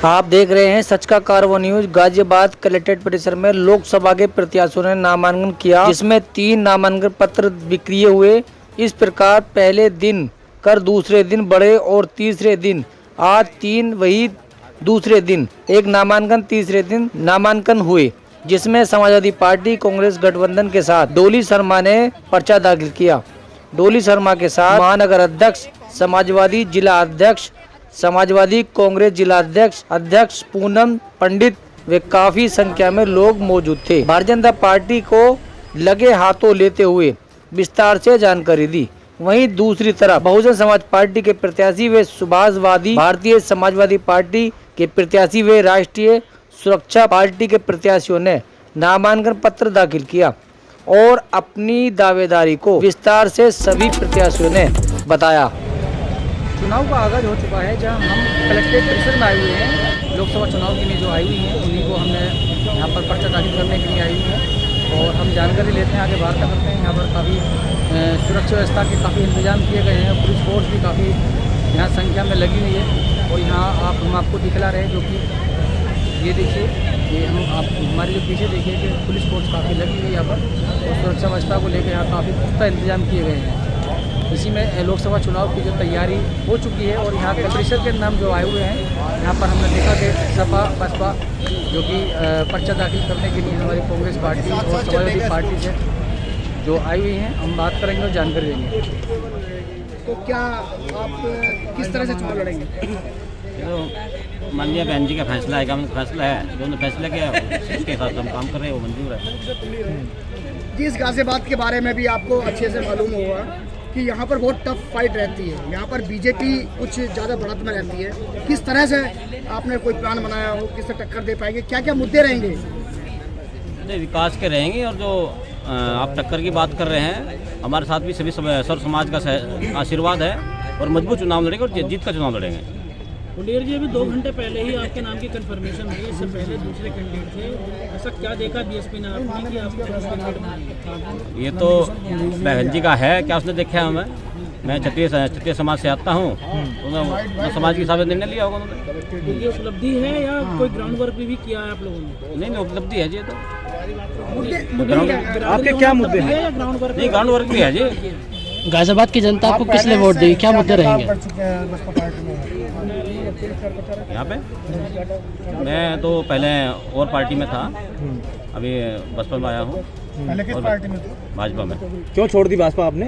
आप देख रहे हैं सच का कारवा न्यूज। गाजियाबाद कलेक्ट्रेट परिसर में लोकसभा के प्रत्याशियों ने नामांकन किया, जिसमें 3 नामांकन पत्र बिक्री हुए। इस प्रकार पहले दिन कर दूसरे दिन बढ़े और तीसरे दिन आज 3 वही दूसरे दिन एक नामांकन तीसरे दिन नामांकन हुए, जिसमें समाजवादी पार्टी कांग्रेस गठबंधन के साथ डोली शर्मा ने पर्चा दाखिल किया। डोली शर्मा के साथ महानगर अध्यक्ष, समाजवादी जिला अध्यक्ष, समाजवादी कांग्रेस जिला अध्यक्ष पूनम पंडित वे काफी संख्या में लोग मौजूद थे। भारतीय जनता पार्टी को लगे हाथों लेते हुए विस्तार से जानकारी दी। वहीं दूसरी तरफ बहुजन समाज पार्टी के प्रत्याशी व सुभाषवादी भारतीय समाजवादी पार्टी के प्रत्याशी व राष्ट्रीय सुरक्षा पार्टी के प्रत्याशियों ने नामांकन पत्र दाखिल किया और अपनी दावेदारी को विस्तार से सभी प्रत्याशियों ने बताया। चुनाव का आगाज हो चुका है, जहां हम कलेक्ट्रेट परिसर में आए हुए हैं। लोकसभा चुनाव के लिए जो आई हुई हैं उन्हीं को हमने यहाँ पर पर्चा दाखिल करने के लिए आई हुई हैं और हम जानकारी लेते हैं, आगे वार्ता करते हैं। यहाँ पर काफ़ी सुरक्षा व्यवस्था के काफ़ी इंतजाम किए गए हैं। पुलिस फोर्स भी काफ़ी यहाँ संख्या में लगी हुई है और यहाँ हम आपको दिखला रहे हैं, जो कि ये देखिए, ये आप हमारे जो पीछे देखिए कि पुलिस फोर्स काफ़ी लगी हुई है यहाँ पर और सुरक्षा व्यवस्था को लेकर यहाँ काफ़ी पुख्ता इंतजाम किए गए हैं। इसी में लोकसभा चुनाव की जो तैयारी हो चुकी है और यहाँ के परिषद के नाम जो आए हुए हैं, यहाँ पर हमने देखा कि सपा बसपा जो कि पर्चा दाखिल करने के लिए हमारी कांग्रेस पार्टी और समाजवादी पार्टी से जो आई हुई हैं, हम बात करेंगे और जानकारी देंगे। तो क्या आप किस तरह से चुनाव लड़ेंगे? तो माननीय बहन जी का फैसला है, फैसला है, जो उन्होंने फैसला किया उसके साथ हम काम कर रहे हैं, वो मंजूर है। जी, इस गाजियाबाद के बारे में भी आपको अच्छे से मालूम होगा कि यहाँ पर बहुत टफ फाइट रहती है। यहाँ पर बीजेपी कुछ ज़्यादा बढ़त में रहती है। किस तरह से आपने कोई प्लान बनाया हो, किससे टक्कर दे पाएंगे, क्या क्या मुद्दे रहेंगे? विकास के रहेंगे और जो आप टक्कर की बात कर रहे हैं, हमारे साथ भी सभी सर्व समाज का आशीर्वाद है और मजबूत चुनाव लड़ेंगे और जीत का चुनाव लड़ेंगे। हुंडेर जी, अभी 2 घंटे पहले ही आपके नाम की कंफर्मेशन हुई, इससे पहले दूसरे कैंडिडेट थे। ऐसा क्या देखा बीएसपी ने आपने कि आपको कैंडिडेट बना? ये तो बहन जी का है, क्या उसने देखा है हमें? मैं क्षत्रिय समाज से आता हूँ, तो समाज के हिसाब से निर्णय लिया होगा उन्होंने। ये उपलब्धि है या कोई ग्राउंड वर्क भी किया है आप लोगों ने? नहीं, उपलब्धि है जी। तो आपके क्या मुद्दे हैं? ग्राउंड वर्क नहीं, ग्राउंड वर्क भी है जी। गाजियाबाद की जनता आपको किस लिए वोट देगी, क्या मुद्दे रहेंगे यहाँ पे? मैं तो पहले और पार्टी में था, अभी बसपा में आया हूँ। पहले किस पार्टी में? भाजपा में। क्यों छोड़ दी भाजपा आपने?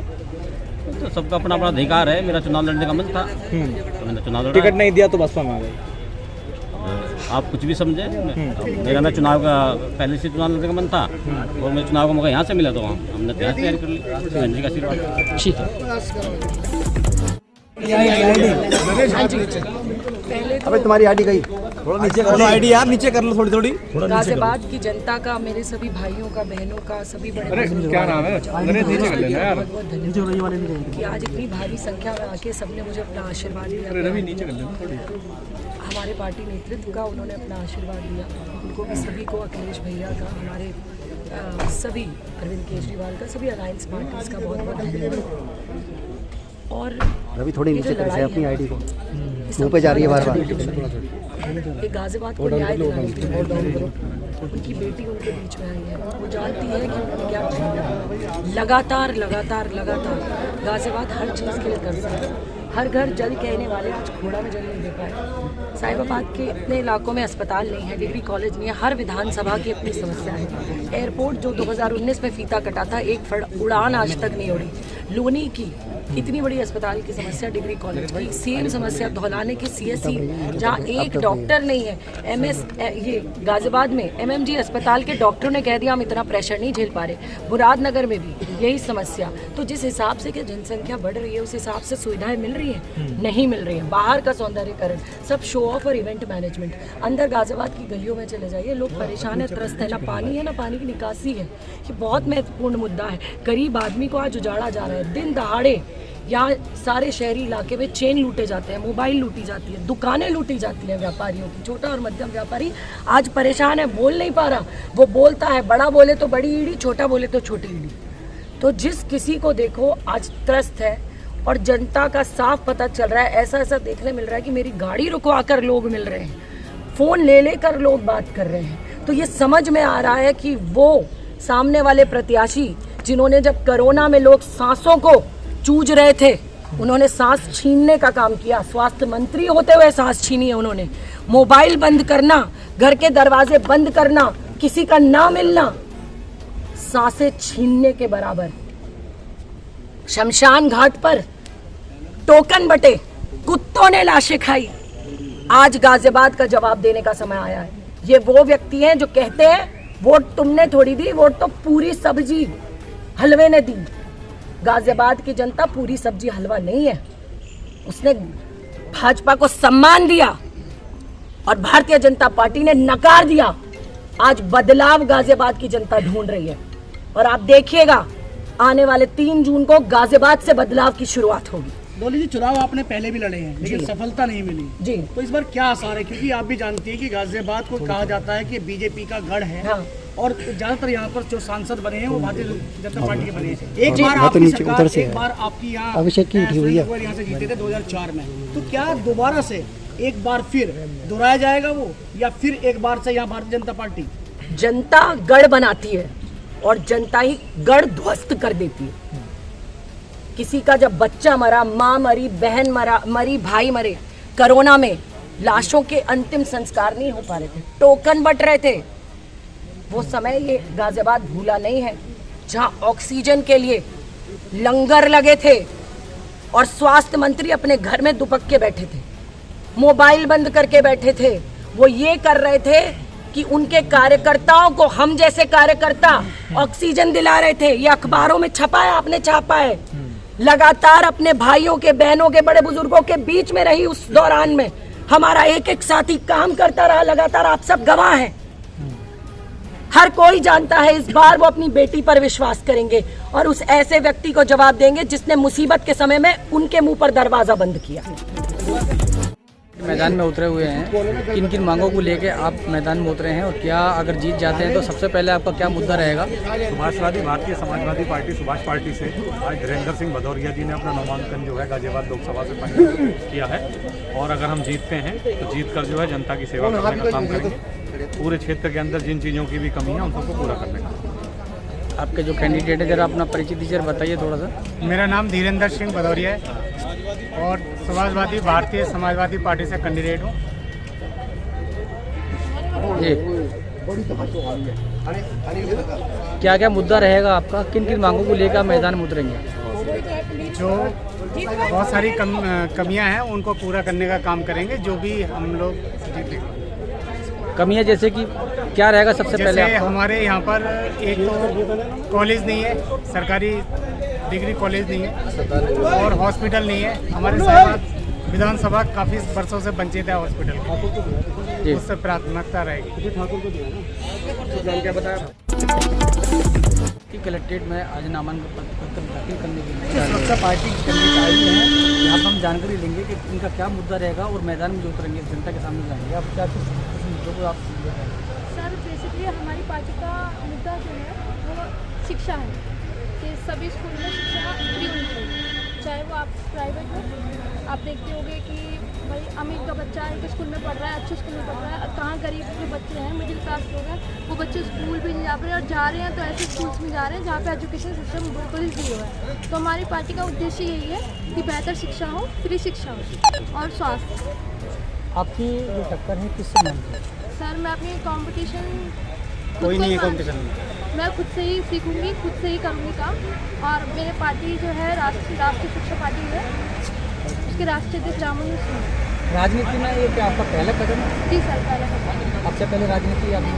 तो सबका अपना अपना अधिकार है, मेरा चुनाव लड़ने का मन था तो मैंने चुनाव लड़ा। टिकट नहीं दिया तो बसपा में आ गए। आप कुछ भी समझे, मेरा मैं चुनाव का पहले से चुनाव लड़ने का मन था और मैं चुनाव का मौका यहाँ से मिला तो हमने तैयारी कर ली। बहन जी का आशीर्वाद। ठीक है। अबे तुम्हारी आईडी गई, थोड़ा नीचे कर लो आईडी यार, नीचे कर लो थोड़ी। गाजियाबाद की जनता का, मेरे सभी भाइयों का, बहनों का, सभी बड़े क्या नाम है? बहुत धन्यवाद कि आज इतनी भारी संख्या में आके सबने मुझे अपना आशीर्वाद दिया। हमारे पार्टी नेतृत्व का उन्होंने अपना आशीर्वाद दिया, उनको भी सभी को, अखिलेश भैया का, हमारे सभी अरविंद केजरीवाल का, सभी अलायंस पार्टीज का बहुत बहुत धन्यवाद। और रवि थोड़ी नीचे कर से अपनी आईडी को, मुंह पे जा रही है बार बार। ये गाजियाबाद को न्याय दिलाने के लिए उनकी बेटी उनके बीच में आई है, वो जानती है कि उन्होंने क्या किया। लगातार गाजियाबाद हर चीज़ के लिए तरसा है। हर घर जल कहने वाले आज घोड़ा में जल नहीं दे पाए। साहिबाबाद के इतने इलाकों में अस्पताल नहीं है, डिग्री कॉलेज नहीं है, हर विधानसभा की अपनी समस्या है। एयरपोर्ट जो 2019 में फीता कटा था, एक उड़ान आज तक नहीं उड़ी। लूनी की इतनी बड़ी अस्पताल की समस्या, डिग्री कॉलेज की सेम समस्या, धौलाने के सीएससी जहाँ एक डॉक्टर नहीं है। ये गाजियाबाद में एमएमजी अस्पताल के डॉक्टरों ने कह दिया हम इतना प्रेशर नहीं झेल पा रहे। मुरादनगर में भी यही समस्या। तो जिस हिसाब से कि जनसंख्या बढ़ रही है, उस हिसाब से सुविधाएं मिल रही हैं? नहीं मिल रही हैं। बाहर का सौंदर्यकरण, सब शो ऑफ और इवेंट मैनेजमेंट। अंदर गाजियाबाद की गलियों में चले जाइए, लोग परेशान है, त्रस्त है, ना पानी है ना पानी की निकासी है। ये बहुत महत्वपूर्ण मुद्दा है। गरीब आदमी को आज उजाड़ा जा रहा है। दिन दहाड़े यहाँ सारे शहरी इलाके में चेन लूटे जाते हैं, मोबाइल लूटी जाती है, दुकानें लूटी जाती हैं व्यापारियों की। छोटा और मध्यम व्यापारी आज परेशान है, बोल नहीं पा रहा। वो बोलता है, बड़ा बोले तो बड़ी ईडी, छोटा बोले तो छोटी ईडी। तो जिस किसी को देखो आज त्रस्त है और जनता का साफ पता चल रहा है। ऐसा देखने मिल रहा है कि मेरी गाड़ी रुकवा कर लोग मिल रहे हैं। फ़ोन ले लेकर लोग बात कर रहे हैं। तो ये समझ में आ रहा है कि वो सामने वाले प्रत्याशी जिन्होंने जब कोरोना में लोग सांसों को चूज रहे थे, उन्होंने सांस छीनने का काम किया। स्वास्थ्य मंत्री होते हुए सांस छीनी है उन्होंने। मोबाइल बंद करना, घर के दरवाजे बंद करना, किसी का ना मिलना, सांसें छीनने के बराबर। शमशान घाट पर टोकन बटे, कुत्तों ने लाशें खाई। आज गाजियाबाद का जवाब देने का समय आया है। ये वो व्यक्ति हैं जो कहते हैं वोट तुमने थोड़ी दी, वोट तो पूरी सब्जी हलवे ने दी। गाजियाबाद की जनता पूरी सब्जी हलवा नहीं है। उसने भाजपा को सम्मान दिया और भारतीय जनता पार्टी ने नकार दिया। आज बदलाव गाजियाबाद की जनता ढूंढ रही है और आप देखिएगा आने वाले 3 जून को गाजियाबाद से बदलाव की शुरुआत होगी। डोली जी, चुनाव आपने पहले भी लड़े हैं लेकिन सफलता नहीं मिली जी। तो इस बार क्या आसार है, क्योंकि आप भी जानती है कि गाजियाबाद को कहा जाता है कि बीजेपी का गढ़ है। हाँ। और ज्यादातर यहाँ पर जो सांसद बने हैं वो भारतीय जनता पार्टी के बने हैं। एक बार आपकी सरकार, एक बार आपकी यहाँ अभिषेक की उठी हुई है। यहाँ से जीते थे 2004 में, तो क्या दोबारा से एक बार फिर दोहराया जाएगा वो, या फिर एक बार से यहाँ भारतीय जनता पार्टी? जनता गढ़ बनाती है और जनता ही गढ़ ध्वस्त कर देती है। किसी का जब बच्चा मरा, माँ मरी, बहन मरी, भाई मरे, कोरोना में लाशों के अंतिम संस्कार नहीं हो पा रहे थे, टोकन बट रहे थे। वो समय ये गाजियाबाद भूला नहीं है, जहां ऑक्सीजन के लिए लंगर लगे थे और स्वास्थ्य मंत्री अपने घर में दुपक के बैठे थे, मोबाइल बंद करके बैठे थे। वो ये कर रहे थे कि उनके कार्यकर्ताओं को, हम जैसे कार्यकर्ता, ऑक्सीजन दिला रहे थे। ये अखबारों में छपा है, आपने छापा है। लगातार अपने भाइयों के, बहनों के, बड़े बुजुर्गों के बीच में रही। उस दौरान में हमारा एक एक साथी काम करता रहा लगातार। आप सब गवाह हैं। हर कोई जानता है इस बार वो अपनी बेटी पर विश्वास करेंगे और उस ऐसे व्यक्ति को जवाब देंगे जिसने मुसीबत के समय में उनके मुंह पर दरवाजा बंद किया। मैदान में उतरे हुए हैं, किन किन मांगों को लेके आप मैदान में उतरे हैं और क्या अगर जीत जाते हैं तो सबसे पहले आपका क्या मुद्दा रहेगा? समाजवादी भारतीय समाजवादी पार्टी सुभाष पार्टी से आज धीरेन्द्र सिंह भदौरिया जी ने अपना नामांकन जो है गाजियाबाद लोकसभा से फाइनल किया है और अगर हम जीतते हैं तो जीत कर जो है जनता की सेवा करने का काम करेंगे। पूरे क्षेत्र के अंदर जिन चीज़ों की भी कमी है उन सबको पूरा करने का। आपके जो कैंडिडेट है जरा अपना परिचय दीजिए, बताइए थोड़ा सा। मेरा नाम धीरेन्द्र सिंह भदौरिया है और समाजवादी भारतीय समाजवादी पार्टी से कैंडिडेट हूँ। क्या क्या मुद्दा रहेगा आपका, किन किन मांगों को लेकर मैदान में उतरेंगे? जो बहुत सारी कमियां हैं उनको पूरा करने का काम करेंगे, जो भी हम लोग जीतेंगे। कमियां जैसे कि क्या रहेगा सबसे पहले आपका? हमारे यहाँ पर एक तो कॉलेज नहीं है, सरकारी डिग्री कॉलेज नहीं है और हॉस्पिटल नहीं है। हमारे साथ विधानसभा काफ़ी वर्षों से वंचित है हॉस्पिटल की, उससे प्राथमिकता रहेगी। कलेक्ट्रेट में आज नामांकन पत्र दाखिल करने के लिए सुरक्षा पार्टी के कैंडिडेट आए हुए हैं। यहाँ पर हम जानकारी लेंगे कि इनका क्या मुद्दा रहेगा और मैदान में जो उतरेंगे जनता के सामने जाएंगे। आप क्या मुद्दों को आप? सर बेसिकली हमारी पार्टी का मुद्दा जो है वो शिक्षा है कि सभी स्कूल में शिक्षा फ्री होनी चाहिए, चाहे वो आप प्राइवेट हो। आप देखते होंगे कि भाई अमीर का बच्चा एक स्कूल में पढ़ रहा है, अच्छे स्कूल में पढ़ रहा है, कहाँ गरीब जो बच्चे हैं, मिडिल क्लास लोग हैं, वो बच्चे स्कूल भी नहीं जा रहे और जा रहे हैं तो ऐसे स्कूल्स में जा रहे हैं जहाँ पे एजुकेशन सिस्टम बिल्कुल ही फ्री है। तो हमारी पार्टी का उद्देश्य यही है कि बेहतर शिक्षा हो, फ्री शिक्षा हो और स्वास्थ्य। आपकी जो टक्कर है किससे मानते हैं? सर मैं अपनी कंपटीशन कोई नहीं है कंपटीशन में, मैं खुद से ही सीखूंगी, खुद से ही करूँगी काम। और मेरे पार्टी जो है राष्ट्रीय शिक्षा पार्टी है, उसके राष्ट्रीय अध्यक्ष राममोहन सिंह। राजनीति में ये क्या आपका पहला कदम है? जी सर, पहला कदम। आपसे पहले राजनीति आपने